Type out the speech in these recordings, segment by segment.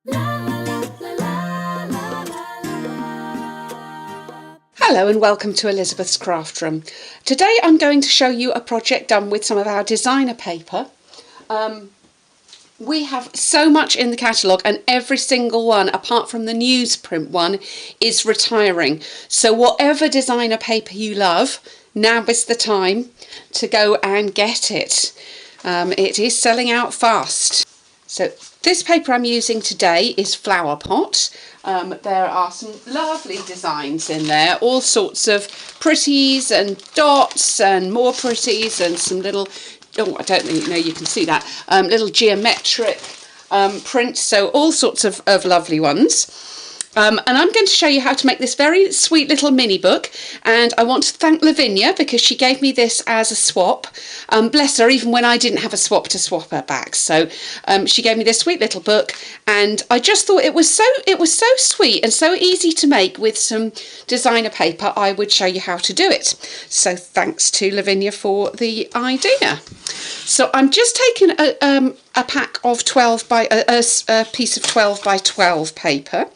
Hello and welcome to Elizabeth's Craft Room. Today I'm going to show you a project done with some of our designer paper. We have so much in the catalogue and every single one, apart from the newsprint one, is retiring. So whatever designer paper you love, now is the time to go and get it. It is selling out fast. So this paper I'm using today is Flower Pot. There are some lovely designs in there, all sorts of pretties and dots and more pretties and some little, oh, I don't know you can see that, little geometric prints, so all sorts of lovely ones. And I'm going to show you how to make this very sweet little mini book, and I want to thank Lavinia because she gave me this as a swap. Bless her, even when I didn't have a swap to swap her back. So she gave me this sweet little book, and I just thought it was so sweet and so easy to make with some designer paper. I would show you how to do it. So thanks to Lavinia for the idea. So I'm just taking a pack of 12 by a piece of 12 by 12 paper.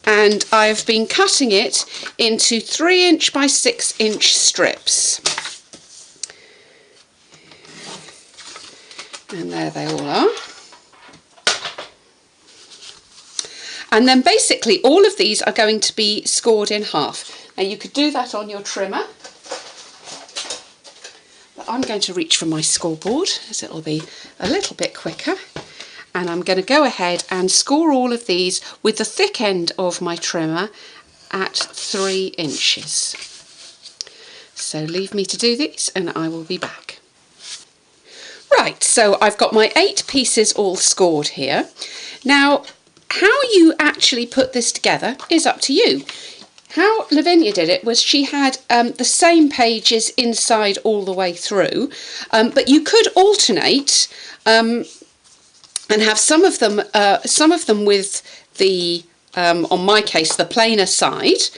And I've been cutting it into 3" by 6" strips. And there they all are. And then basically all of these are going to be scored in half. Now you could do that on your trimmer. But I'm going to reach for my scoreboard as it'll be a little bit quicker. And I'm going to go ahead and score all of these with the thick end of my trimmer at 3 inches. So leave me to do these and I will be back. Right, so I've got my 8 pieces all scored here. Now, how you actually put this together is up to you. How Lavinia did it was she had the same pages inside all the way through, but you could alternate and have some of them with the, on my case, the plainer side,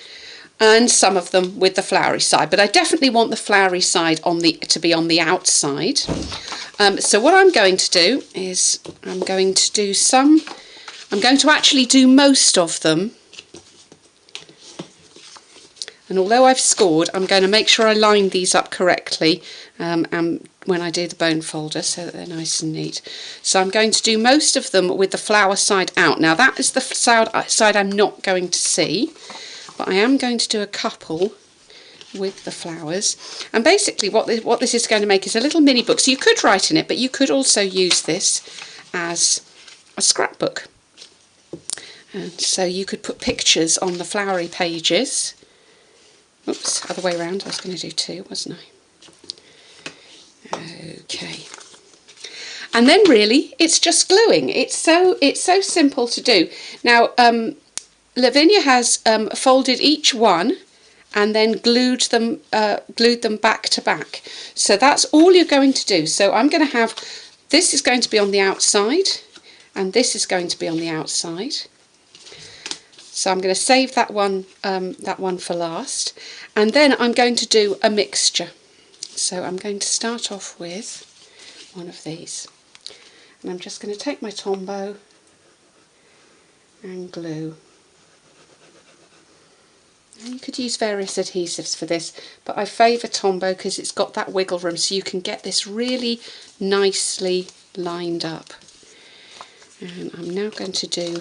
and some of them with the flowery side. But I definitely want the flowery side to be on the outside. So what I'm going to do is I'm going to actually do most of them. And although I've scored, I'm going to make sure I line these up correctly when I do the bone folder so that they're nice and neat. So I'm going to do most of them with the flower side out. Now that is the side I'm not going to see, but I am going to do a couple with the flowers. And basically what this is going to make is a little mini book. So you could write in it, but you could also use this as a scrapbook. And so you could put pictures on the flowery pages. Oops, other way around. I was going to do 2, wasn't I? Okay. And then really, it's just gluing. It's so simple to do. Now, Lavinia has folded each one and then glued them back to back. So that's all you're going to do. So I'm going to have, this is going to be on the outside, and this is going to be on the outside. So I'm going to save that one for last, and then I'm going to do a mixture. So I'm going to start off with one of these, and I'm just going to take my Tombow and glue. And you could use various adhesives for this, but I favour Tombow because it's got that wiggle room, so you can get this really nicely lined up. And I'm now going to do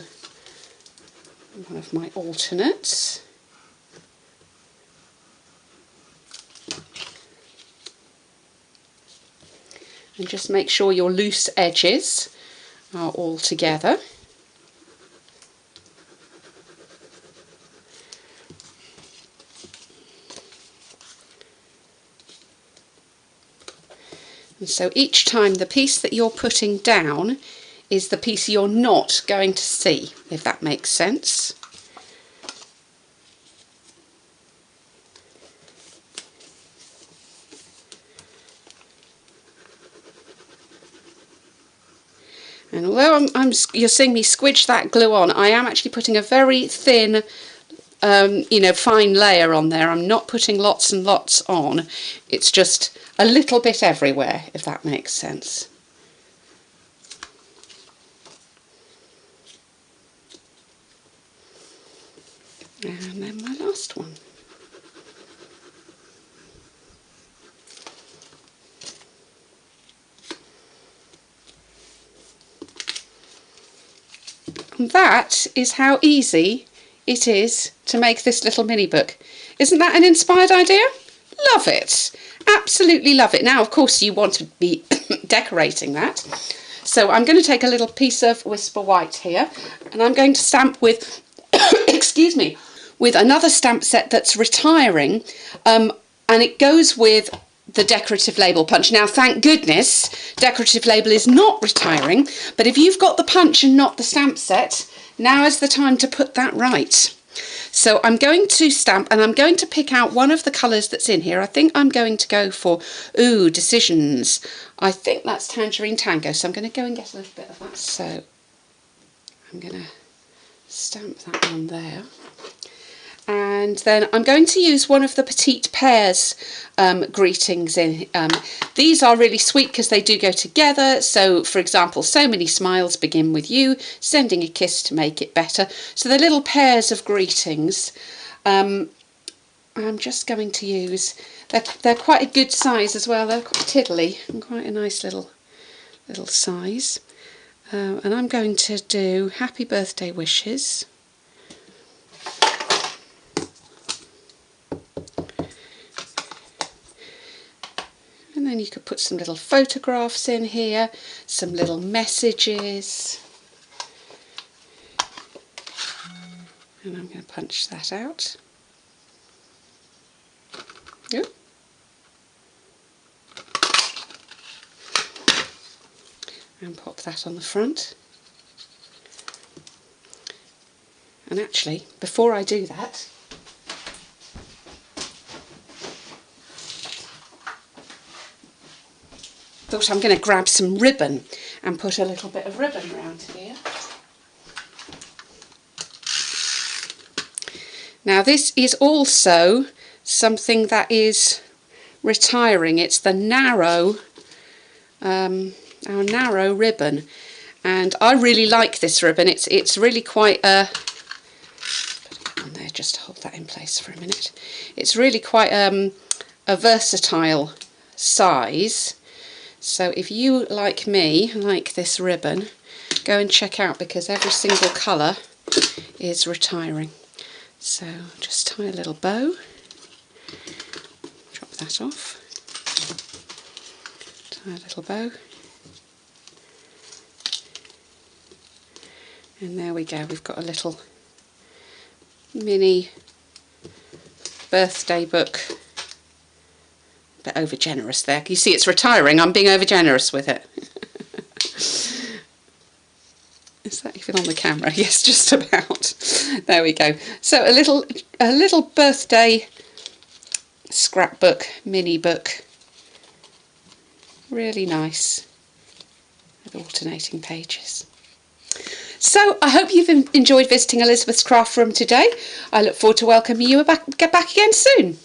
one of my alternates. And just make sure your loose edges are all together. And so each time the piece that you're putting down is the piece you're not going to see, if that makes sense. And although you're seeing me squidge that glue on, I am actually putting a very thin, fine layer on there. I'm not putting lots and lots on. It's just a little bit everywhere, if that makes sense. And then my last one. And that is how easy it is to make this little mini book. Isn't that an inspired idea? Love it. Absolutely love it. Now, of course, you want to be decorating that. So I'm going to take a little piece of Whisper White here, and I'm going to stamp with, excuse me, with another stamp set that's retiring, and it goes with the decorative label punch. Now, thank goodness, decorative label is not retiring, but if you've got the punch and not the stamp set, now is the time to put that right. So I'm going to stamp, and I'm going to pick out one of the colours that's in here. I think I'm going to go for, Decisions. I think that's Tangerine Tango, so I'm going to go and get a little bit of that. So I'm going to stamp that on there. And then I'm going to use one of the Petite Pears greetings in. These are really sweet because they do go together. So, for example, so many smiles begin with you, sending a kiss to make it better. So the little pairs of greetings, I'm just going to use. They're quite a good size as well. They're quite tiddly and quite a nice little size. And I'm going to do happy birthday wishes. And then you could put some little photographs in here, some little messages. And I'm going to punch that out. Ooh. And pop that on the front. And actually, before I do that, thought I'm going to grab some ribbon and put a little bit of ribbon around here. Now this is also something that is retiring. It's the narrow, our narrow ribbon, and I really like this ribbon. It's really quite a. Put it on there, just hold that in place for a minute. It's really quite a versatile size. So if you, like me, like this ribbon, go and check out, because every single colour is retiring. So just tie a little bow, drop that off, tie a little bow, and there we go, we've got a little mini birthday book. Bit over generous there. You see, it's retiring. I'm being over generous with it. Is that even on the camera? Yes, just about. There we go. So a little birthday scrapbook, mini book. Really nice with alternating pages. So I hope you've enjoyed visiting Elizabeth's craft room today. I look forward to welcoming you back again soon.